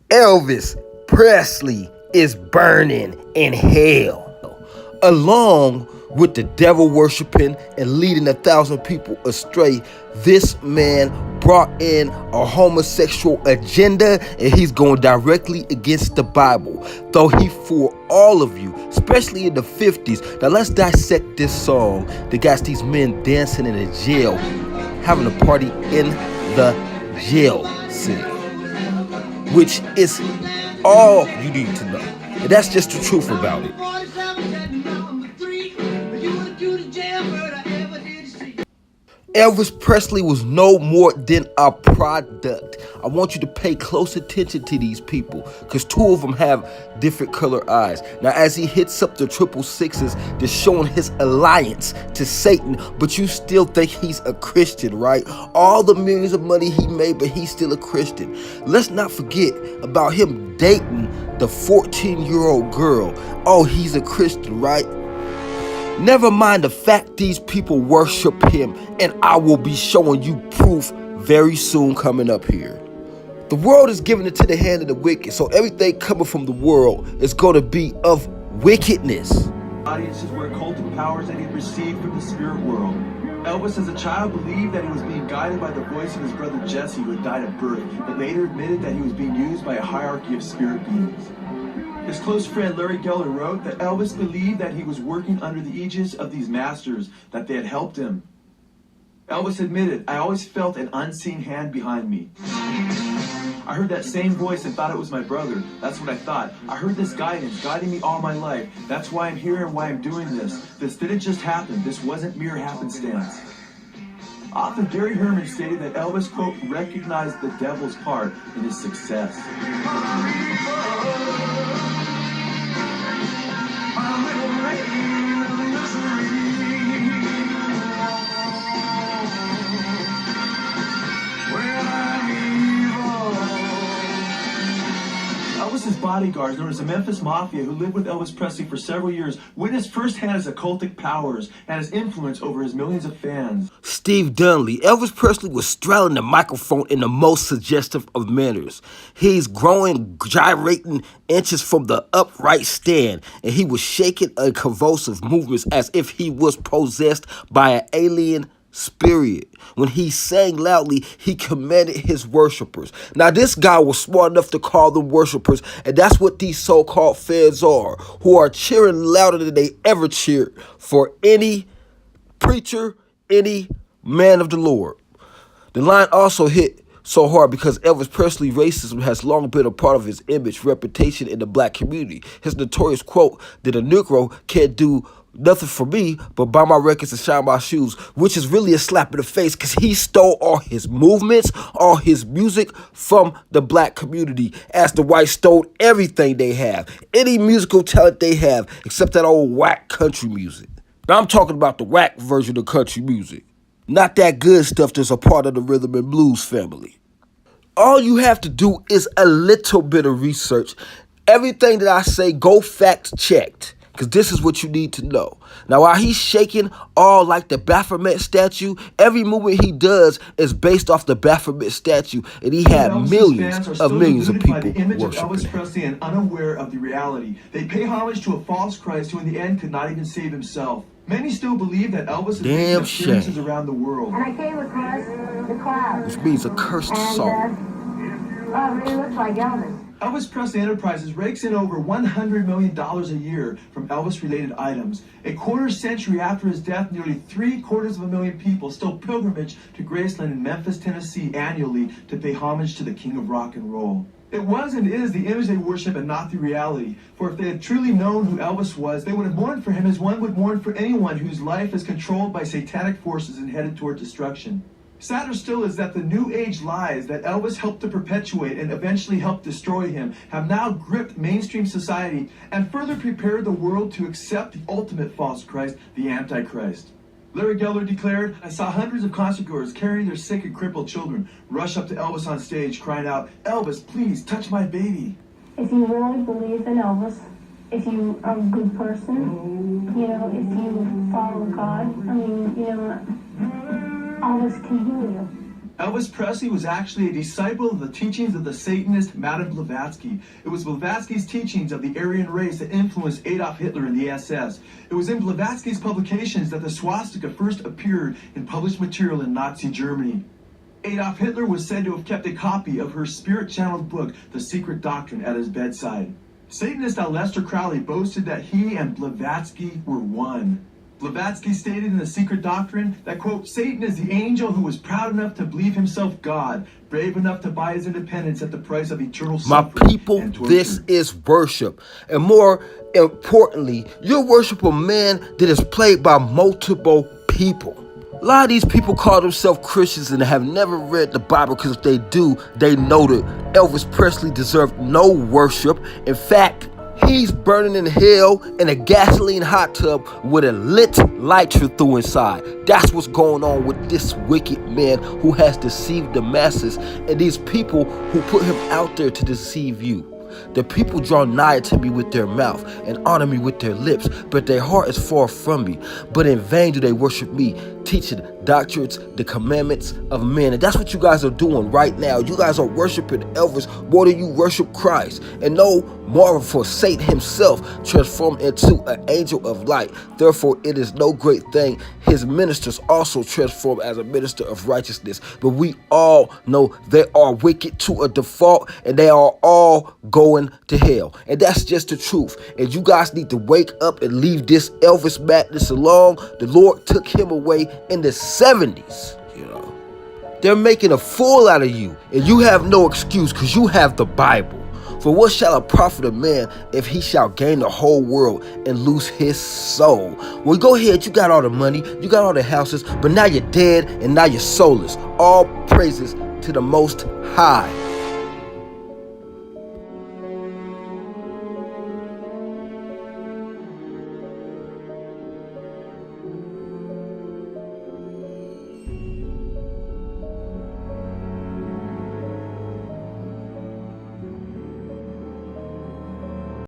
Elvis Presley is burning in hell, along with the devil worshiping and leading 1,000 people astray. This man brought in a homosexual agenda, and he's going directly against the Bible, though he fooled all of you, especially in the 50s. Now let's dissect this song that got these men dancing in a jail, having a party in the jail cell, which is all you need to know. And that's just the truth about it. Elvis Presley was no more than a product. I want you to pay close attention to these people, because two of them have different color eyes. Now, as he hits up the 666s, they're showing his alliance to Satan, but you still think he's a Christian, right? All the millions of money he made, but he's still a Christian. Let's not forget about him dating the 14-year-old girl. Oh, he's a Christian, right? Never mind the fact these people worship him, and I will be showing you proof very soon coming up here. The world is given into the hand of the wicked, so everything coming from the world is going to be of wickedness. Audiences were occultic powers that he received from the spirit world. Elvis as a child believed that he was being guided by the voice of his brother Jesse, who had died at birth, but later admitted that he was being used by a hierarchy of spirit beings. His close friend Larry Geller wrote that Elvis believed that he was working under the aegis of these masters, that they had helped him. Elvis admitted, "I always felt an unseen hand behind me. I heard that same voice and thought it was my brother. That's what I thought. I heard this guidance guiding me all my life. That's why I'm here and why I'm doing this. This didn't just happen. This wasn't mere happenstance." Author Gary Herman stated that Elvis, quote, recognized the devil's part in his success. Elvis's bodyguards, known as the Memphis Mafia, who lived with Elvis Presley for several years, witnessed firsthand his occultic powers and his influence over his millions of fans. Steve Dunley. Elvis Presley was straddling the microphone in the most suggestive of manners. He's growing, gyrating inches from the upright stand, and he was shaking in convulsive movements as if he was possessed by an alien spirit. When he sang loudly, he commanded his worshipers. Now, this guy was smart enough to call them worshipers, and that's what these so-called fans are, who are cheering louder than they ever cheered for any preacher, any man of the Lord. The line also hit so hard because Elvis Presley racism has long been a part of his image, reputation in the black community. His notorious quote that a Negro can't do nothing for me but buy my records and shine my shoes, which is really a slap in the face because he stole all his movements, all his music from the black community, as the whites stole everything they have, any musical talent they have, except that old whack country music. Now I'm talking about the whack version of country music, not that good stuff that's a part of the rhythm and blues family. All you have to do is a little bit of research. Everything that I say, go fact checked, because this is what you need to know. Now, while he's shaking all like the Baphomet statue, every movement he does is based off the Baphomet statue, and he had millions of people by the image of worshiping Elvis him. Presley and unaware of the reality. They pay homage to a false Christ who in the end could not even save himself. Many still believe that Elvis is making appearances around the world. And I came across the clouds. Which means a cursed soul. Oh, it really looks like Elvis. Elvis Presley Enterprises rakes in over $100 million a year from Elvis-related items. A quarter century after his death, nearly 750,000 people still pilgrimage to Graceland in Memphis, Tennessee annually to pay homage to the King of Rock and Roll. It was and is the image they worship and not the reality. For if they had truly known who Elvis was, they would have mourned for him as one would mourn for anyone whose life is controlled by satanic forces and headed toward destruction. Sadder still is that the New Age lies that Elvis helped to perpetuate and eventually helped destroy him have now gripped mainstream society and further prepared the world to accept the ultimate false Christ, the Antichrist. Larry Geller declared, "I saw hundreds of concertgoers carrying their sick and crippled children rush up to Elvis on stage crying out, 'Elvis, please touch my baby.'" If you really believe in Elvis, if you are a good person, if you follow God, Elvis can heal you. Elvis Presley was actually a disciple of the teachings of the Satanist Madame Blavatsky. It was Blavatsky's teachings of the Aryan race that influenced Adolf Hitler and the SS. It was in Blavatsky's publications that the swastika first appeared in published material in Nazi Germany. Adolf Hitler was said to have kept a copy of her spirit-channeled book, The Secret Doctrine, at his bedside. Satanist Aleister Crowley boasted that he and Blavatsky were one. Blavatsky stated in The Secret Doctrine that, quote, Satan is the angel who was proud enough to believe himself God, brave enough to buy his independence at the price of eternal My suffering people, and torture. this is worship. And more importantly, you worship a man that is played by multiple people. A lot of these people call themselves Christians and have never read the Bible, because if they do, they know that Elvis Presley deserved no worship. In fact, he's burning in hell in a gasoline hot tub with a lit lighter through inside. That's what's going on with this wicked man who has deceived the masses, and these people who put him out there to deceive you. The people draw nigh to me with their mouth and honor me with their lips, but their heart is far from me. But in vain do they worship me, teaching doctrines, the commandments of men. And that's what you guys are doing right now. You guys are worshiping Elvis more than you worship Christ. And no marvel, for Satan himself transformed into an angel of light. Therefore, it is no great thing his ministers also transform as a minister of righteousness. But we all know they are wicked to a default, and they are all going to hell. And that's just the truth. And you guys need to wake up and leave this Elvis madness alone. The Lord took him away in the 70s. They're making a fool out of you, and you have no excuse, because you have the Bible. For what shall it profit a man if he shall gain the whole world and lose his soul? Well, go ahead, you got all the money, you got all the houses, but now you're dead and now you're soulless. All praises to the Most High.